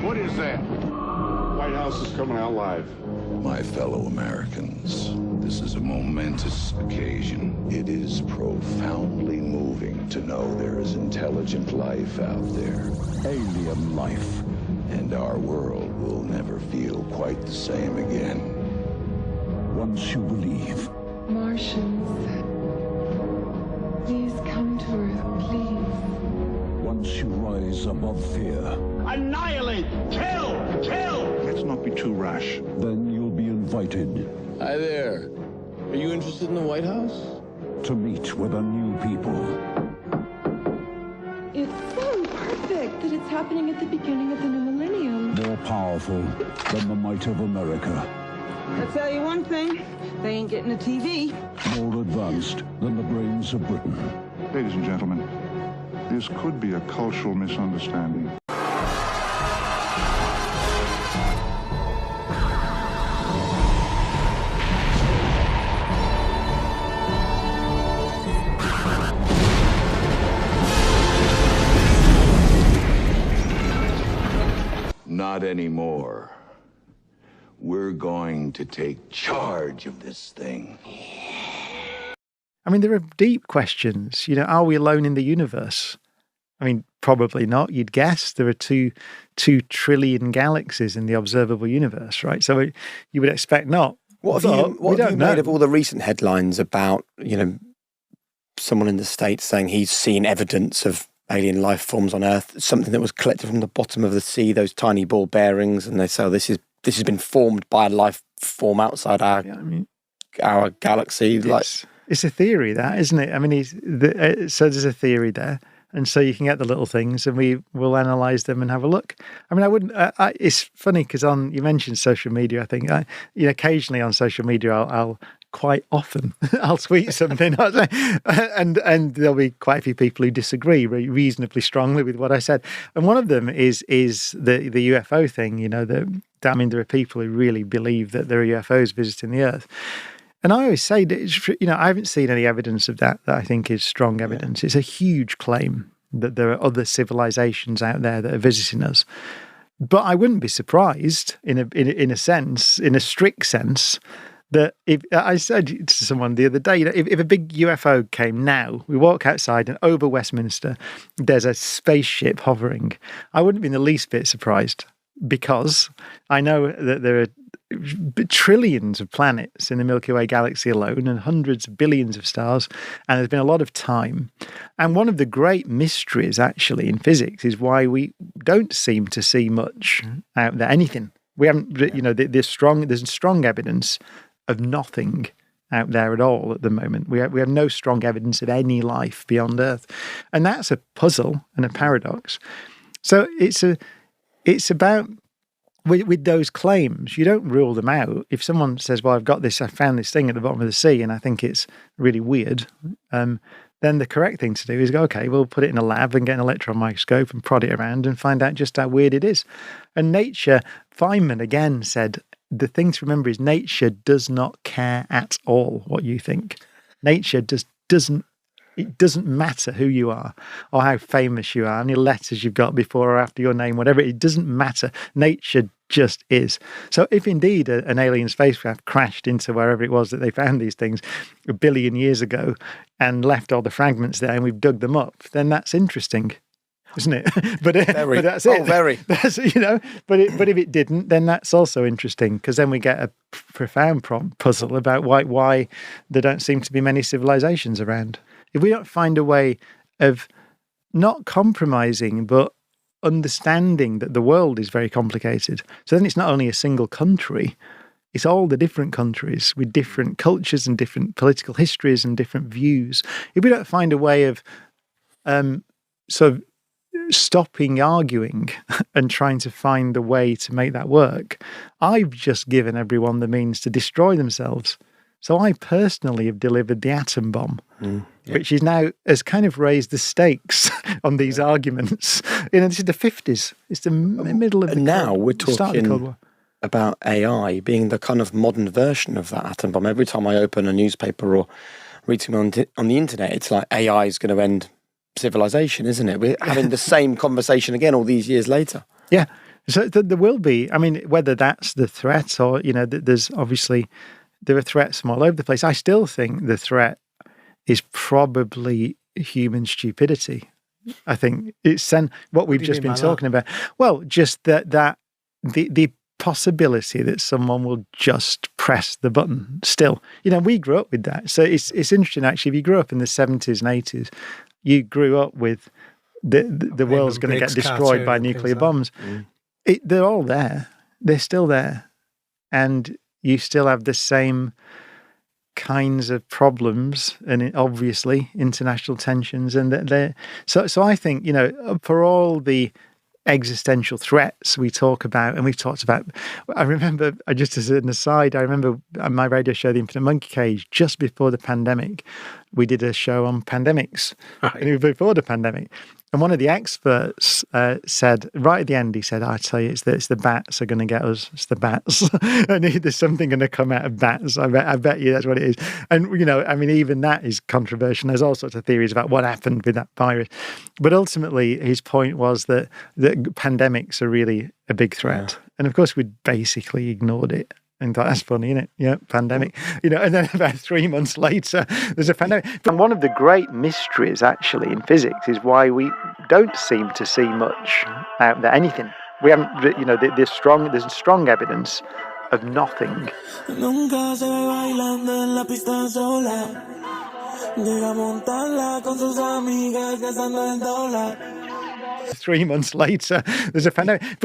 What is that? White House is coming out live. My fellow Americans, this is a momentous occasion. It is profoundly moving to know there is intelligent life out there. Alien life. And our world will never feel quite the same again. Once you believe. Martians, please come to Earth, please. Once you rise above fear. Annihilate! Kill! Let's not be too rash. Then you'll be invited. Hi there. Are you interested in the White House? To meet with a new people. It's so perfect that it's happening at the beginning of the new millennium. More powerful than the might of America. I'll tell you one thing, they ain't getting a TV. More advanced than the brains of Britain. Ladies and gentlemen, this could be a cultural misunderstanding. Not anymore. We're going to take charge of this thing. I mean, there are deep questions. You know, are we alone in the universe? I mean, probably not. You'd guess there are two trillion galaxies in the observable universe, right? So you would expect not. What have you made of all the recent headlines about, someone in the States saying he's seen evidence of alien life forms on Earth, something that was collected from the bottom of the sea, those tiny ball bearings, and they say, this has been formed by a life form outside our galaxy. It's a theory, that, isn't it? I mean, so there's a theory there, and so you can get the little things, and we will analyse them and have a look. I mean, I wouldn't. It's funny because you mentioned social media. I think occasionally on social media, I'll quite often I'll tweet something, and there'll be quite a few people who disagree reasonably strongly with what I said. And one of them is the UFO thing. There are people who really believe that there are UFOs visiting the Earth. And I always say that, I haven't seen any evidence of that I think is strong evidence. Yeah. It's a huge claim that there are other civilizations out there that are visiting us. But I wouldn't be surprised, in a strict sense, that if I said to someone the other day, if a big UFO came now, we walk outside and over Westminster, there's a spaceship hovering, I wouldn't be in the least bit surprised, because I know that there are trillions of planets in the Milky Way galaxy alone and hundreds of billions of stars, and there's been a lot of time. And one of the great mysteries actually in physics is why we don't seem to see much out there, anything. We haven't, there's strong evidence of nothing out there at all at the moment. We have no strong evidence of any life beyond Earth. And that's a puzzle and a paradox. So it's about, with those claims, you don't rule them out. If someone says, well, I found this thing at the bottom of the sea and I think it's really weird, then the correct thing to do is go, okay, we'll put it in a lab and get an electron microscope and prod it around and find out just how weird it is. And Feynman again said, the thing to remember is nature does not care at all what you think. Nature just doesn't. It doesn't matter who you are or how famous you are, how many letters you've got before or after your name, whatever. It doesn't matter. Nature just is. So if indeed an alien spacecraft crashed into wherever it was that they found these things 1 billion years ago and left all the fragments there and we've dug them up, then that's interesting, isn't it? but that's it. Oh, very. That's, but if it didn't, then that's also interesting, because then we get a profound puzzle about why there don't seem to be many civilizations around. If we don't find a way of not compromising, but understanding that the world is very complicated. So then it's not only a single country, it's all the different countries with different cultures and different political histories and different views. If we don't find a way of sort of stopping arguing and trying to find a way to make that work, I've just given everyone the means to destroy themselves. So I personally have delivered the atom bomb, which has kind of raised the stakes on these arguments. This is the 50s. It's the middle of the now we're start of the Cold talking War. About AI being the kind of modern version of that atom bomb. Every time I open a newspaper or read something on the internet, it's like AI is going to end civilization, isn't it? We're having the same conversation again all these years later. Yeah. So there will be. I mean, whether that's the threat or there's obviously there are threats from all over the place. I still think the threat is probably human stupidity. I think it's what we've just been talking about. Well, just that the possibility that someone will just press the button still. We grew up with that. So it's interesting, actually. If you grew up in the 70s and 80s, you grew up with the world's going to get destroyed by nuclear bombs. They're all there. They're still there. And you still have the same kinds of problems and obviously international tensions. And so I think, for all the existential threats we talk about, and we've talked about, I remember, just as an aside, I remember on my radio show, The Infinite Monkey Cage, just before the pandemic, we did a show on pandemics. Right. And it was before the pandemic. And one of the experts said, right at the end, he said, I tell you, it's the bats are going to get us. It's the bats. And there's something going to come out of bats. I bet you that's what it is. And, even that is controversial. There's all sorts of theories about what happened with that virus. But ultimately, his point was that pandemics are really a big threat. Yeah. And of course, we basically ignored it. And thought, that's funny, isn't it? Yeah, pandemic. And then about 3 months later, there's a pandemic. And one of the great mysteries, actually, in physics is why we don't seem to see much out there, anything. We haven't, there's strong evidence of nothing. 3 months later, there's a pandemic.